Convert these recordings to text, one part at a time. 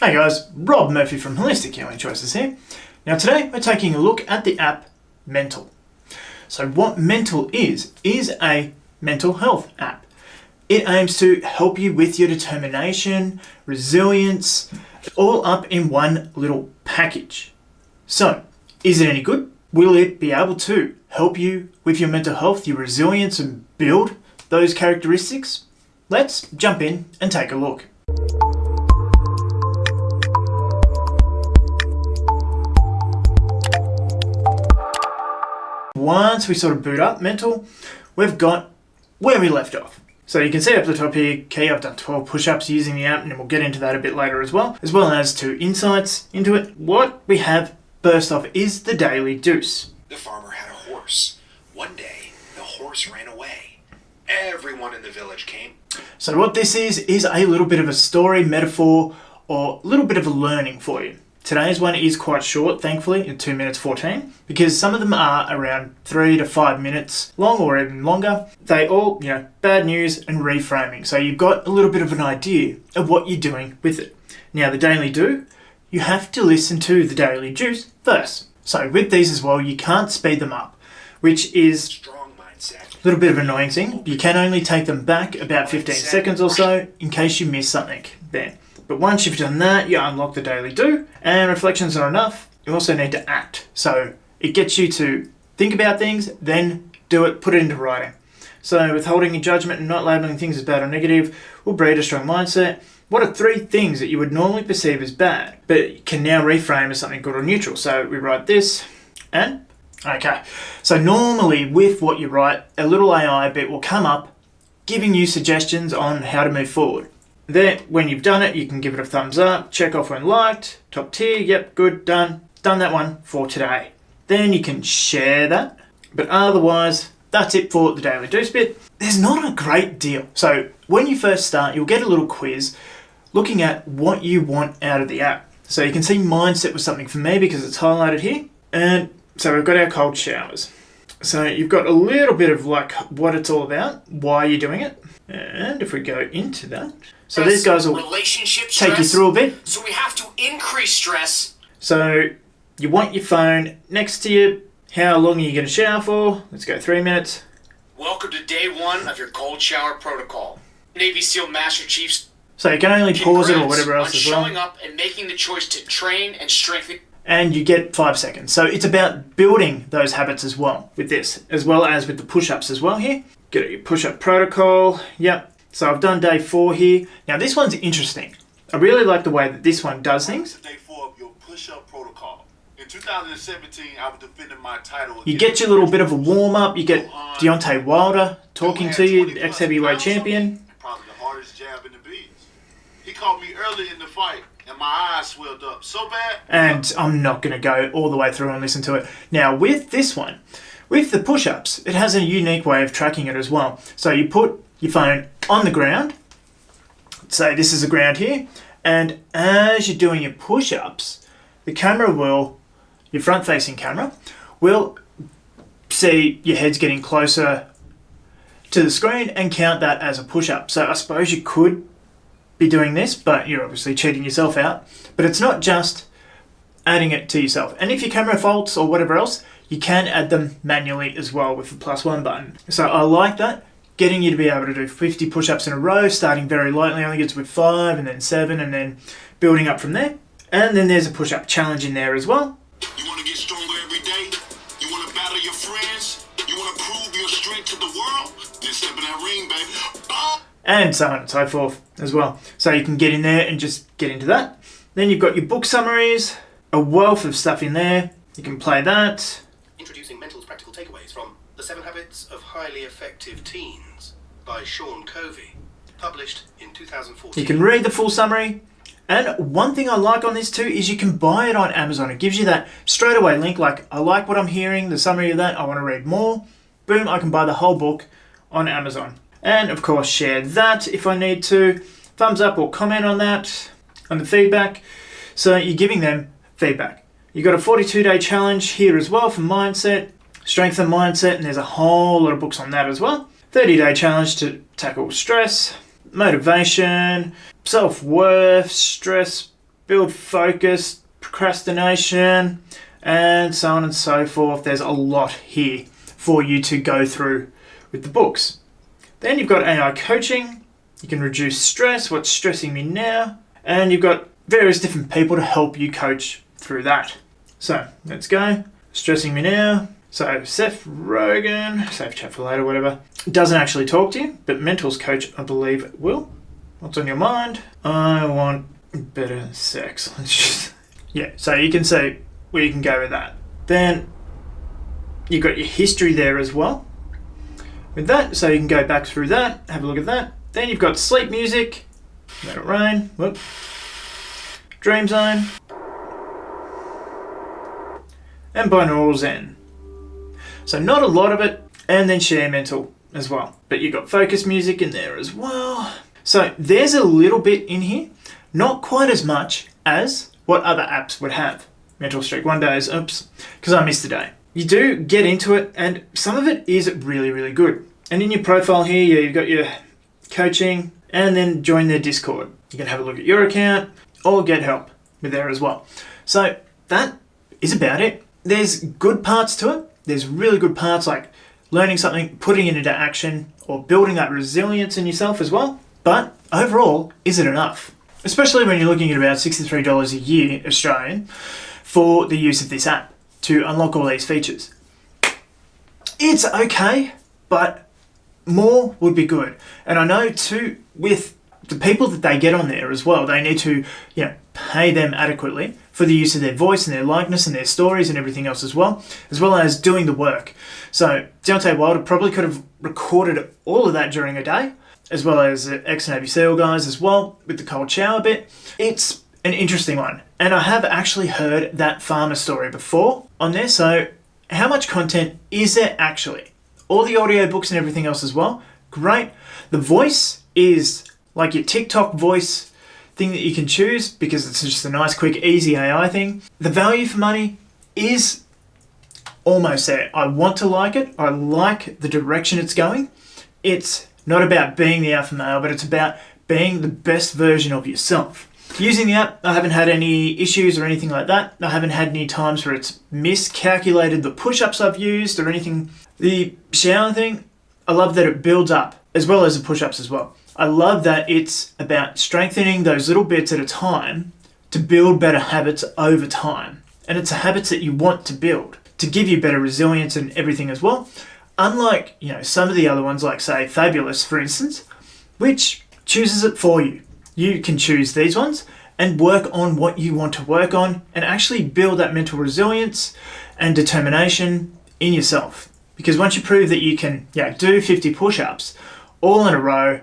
Hey guys, Rob Murphy from Holistic Healing Choices here. Now today we're taking a look at the app Mental. So what Mental is a mental health app. It aims to help you with your determination, resilience, all up in one little package. So, is it any good? Will it be able to help you with your mental health, your resilience, and build those characteristics? Let's jump in and take a look. Once we sort of boot up Mental, we've got where we left off. So you can see up the top here, I've done 12 push-ups using the app, and we'll get into that a bit later as well as 2 insights into it. What we have first off is the daily Deuce. The farmer had a horse. One day, the horse ran away. Everyone in the village came. So what this is a little bit of a story, metaphor, or a little bit of a learning for you. Today's one is quite short, thankfully, in 2 minutes 14, because some of them are around 3 to 5 minutes long or even longer. They all, bad news and reframing. So you've got a little bit of an idea of what you're doing with it. Now, the daily do, you have to listen to the daily juice first. So with these as well, you can't speed them up, which is Strong mindset. a little bit of an annoying thing. You can only take them back about 15 seconds or so in case you miss something there. But once you've done that, you unlock the daily do, and reflections are enough. You also need to act. So it gets you to think about things, then do it, put it into writing. So withholding your judgment and not labeling things as bad or negative will breed a strong mindset. What are 3 things that you would normally perceive as bad, but can now reframe as something good or neutral? So we write this, and okay. So normally with what you write, a little AI bit will come up giving you suggestions on how to move forward. Then, when you've done it, you can give it a thumbs up, check off when liked, top tier, yep, good, done that one for today. Then you can share that, but otherwise, that's it for the daily Deuce bit. There's not a great deal. So when you first start, you'll get a little quiz looking at what you want out of the app. So you can see mindset was something for me because it's highlighted here. And so we've got our cold showers. So you've got a little bit of like what it's all about, why you're doing it. And if we go into that, so these guys will take you through a bit. So we have to increase stress. So you want your phone next to you. How long are you going to shower for? Let's go 3 minutes. Welcome to day 1 of your cold shower protocol. Navy SEAL Master Chiefs. So you can only pause it or whatever else as well. Showing up and making the choice to train and strengthen. And you get 5 seconds. So it's about building those habits as well with this, as well as with the push-ups as well here. Get your push-up protocol. Yep. So I've done day 4 here. Now this one's interesting. I really like the way that this one does things. Day 4 of your push-up protocol. In 2017, I was defending my title. You get your little bit of a warm-up. You get DEONTAY Wilder talking to you, the ex-heavyweight champion. Probably the hardest jab in the bees. He caught me early in the fight, and my eyes swelled up so bad. And I'm not going to go all the way through and listen to it. Now with this one, with the push-ups, it has a unique way of tracking it as well. So you put your phone on the ground, say this is the ground here, and as you're doing your push-ups, the camera will, your front-facing camera, will see your head's getting closer to the screen and count that as a push-up. So I suppose you could be doing this, but you're obviously cheating yourself out. But it's not just adding it to yourself. And if your camera faults or whatever else, you can add them manually as well with the +1 button. So I like that. Getting you to be able to do 50 push-ups in a row, starting very lightly. I think it's with 5 and then 7 and then building up from there. And then there's a push-up challenge in there as well. You want to get stronger every day? You want to battle your friends? You want to prove your strength to the world? Then step in that ring, baby. Oh. And so on and so forth as well. So you can get in there and just get into that. Then you've got your book summaries, a wealth of stuff in there. You can play that. Introducing Mental's practical takeaways from The 7 Habits of Highly Effective Teens by Sean Covey, published in 2014. You can read the full summary. And one thing I like on this too is you can buy it on Amazon. It gives you that straight away link, like I like what I'm hearing, the summary of that, I want to read more. Boom, I can buy the whole book on Amazon. And of course share that if I need to. Thumbs up or comment on that, on the feedback. So you're giving them feedback. You've got a 42-day challenge here as well for mindset, strength and mindset, and there's a whole lot of books on that as well. 30-day challenge to tackle stress, motivation, self-worth, stress, build focus, procrastination, and so on and so forth. There's a lot here for you to go through with the books. Then you've got AI coaching. You can reduce stress, what's stressing me now, and you've got various different people to help you coach through that. So let's go. Stressing me now. So Seth Rogen, save chat for later, whatever, doesn't actually talk to you, but Mental's coach, I believe, will. What's on your mind? I want better sex. Yeah, so you can see where you can go with that. Then you've got your history there as well with that, so you can go back through that, have a look at that. Then you've got sleep music, let it rain, whoop, dream zone, and binaural zen. So not a lot of it, and then share mental as well. But you've got focus music in there as well. So there's a little bit in here, not quite as much as what other apps would have. Mental streak 1 day is, oops, because I missed a day. You do get into it, and some of it is really, really good. And in your profile here, you've got your coaching, and then join their Discord. You can have a look at your account, or get help with there as well. So that is about it. There's good parts to it. There's really good parts like learning something, putting it into action, or building that resilience in yourself as well. But overall, is it enough? Especially when you're looking at about $63 a year Australian for the use of this app to unlock all these features. It's okay, but more would be good. And I know too, with the people that they get on there as well, they need to, pay them adequately for the use of their voice and their likeness and their stories and everything else as well as doing the work. So Deontay Wilder probably could have recorded all of that during a day, as well as ex-Navy SEAL guys as well with the cold shower bit. It's an interesting one. And I have actually heard that farmer story before on there. So how much content is there actually? All the audio books and everything else as well. Great. The voice is like your TikTok voice thing that you can choose because it's just a nice, quick, easy AI thing. The value for money is almost there. I want to like it. I like the direction it's going. It's not about being the alpha male, but it's about being the best version of yourself. Using the app, I haven't had any issues or anything like that. I haven't had any times where it's miscalculated the push-ups I've used or anything. The shower thing, I love that it builds up as well as the push-ups as well. I love that it's about strengthening those little bits at a time to build better habits over time. And it's habits that you want to build to give you better resilience and everything as well. Unlike, some of the other ones like say Fabulous, for instance, which chooses it for you. You can choose these ones and work on what you want to work on and actually build that mental resilience and determination in yourself. Because once you prove that you can do 50 push-ups all in a row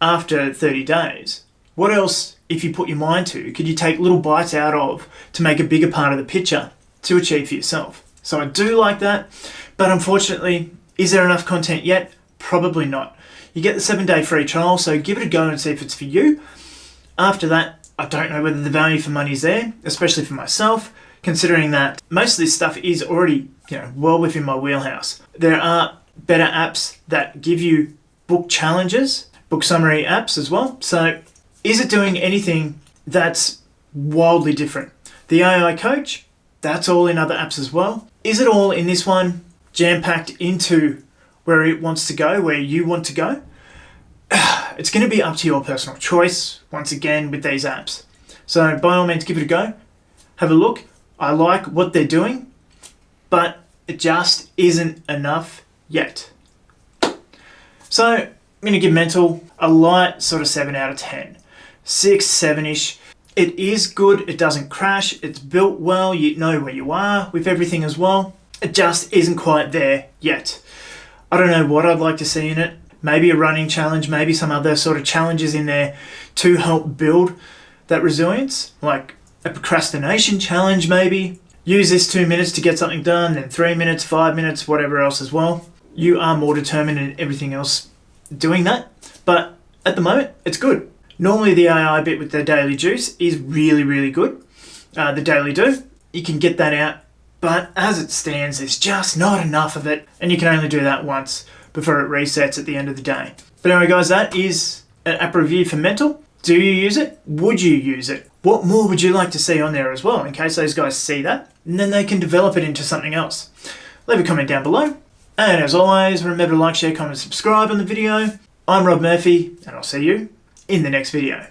after 30 days, what else, if you put your mind to, could you take little bites out of to make a bigger part of the picture to achieve for yourself? So I do like that, but unfortunately, is there enough content yet? Probably not. You get the 7-day free trial, so give it a go and see if it's for you. After that, I don't know whether the value for money is there, especially for myself, considering that most of this stuff is already, well within my wheelhouse. There are better apps that give you book challenges, book summary apps as well. So is it doing anything that's wildly different? The AI coach, that's all in other apps as well. Is it all in this one jam-packed into where it wants to go, where you want to go? It's going to be up to your personal choice, once again, with these apps. So by all means, give it a go. Have a look. I like what they're doing, but it just isn't enough yet. So I'm going to give Mental a light sort of 7 out of 10. 6, 7-ish. It is good. It doesn't crash. It's built well. You know where you are with everything as well. It just isn't quite there yet. I don't know what I'd like to see in it. Maybe a running challenge, maybe some other sort of challenges in there to help build that resilience, like a procrastination challenge maybe. Use this 2 minutes to get something done, then 3 minutes, 5 minutes, whatever else as well. You are more determined in everything else doing that. But at the moment, it's good. Normally the AI bit with the daily juice is really, really good. The daily do, you can get that out. But as it stands, there's just not enough of it. And you can only do that once before it resets at the end of the day. But anyway, guys, that is an app review for Mental. Do you use it? Would you use it? What more would you like to see on there as well, in case those guys see that, and then they can develop it into something else? Leave a comment down below. And as always, remember to like, share, comment, subscribe on the video. I'm Rob Murphy, and I'll see you in the next video.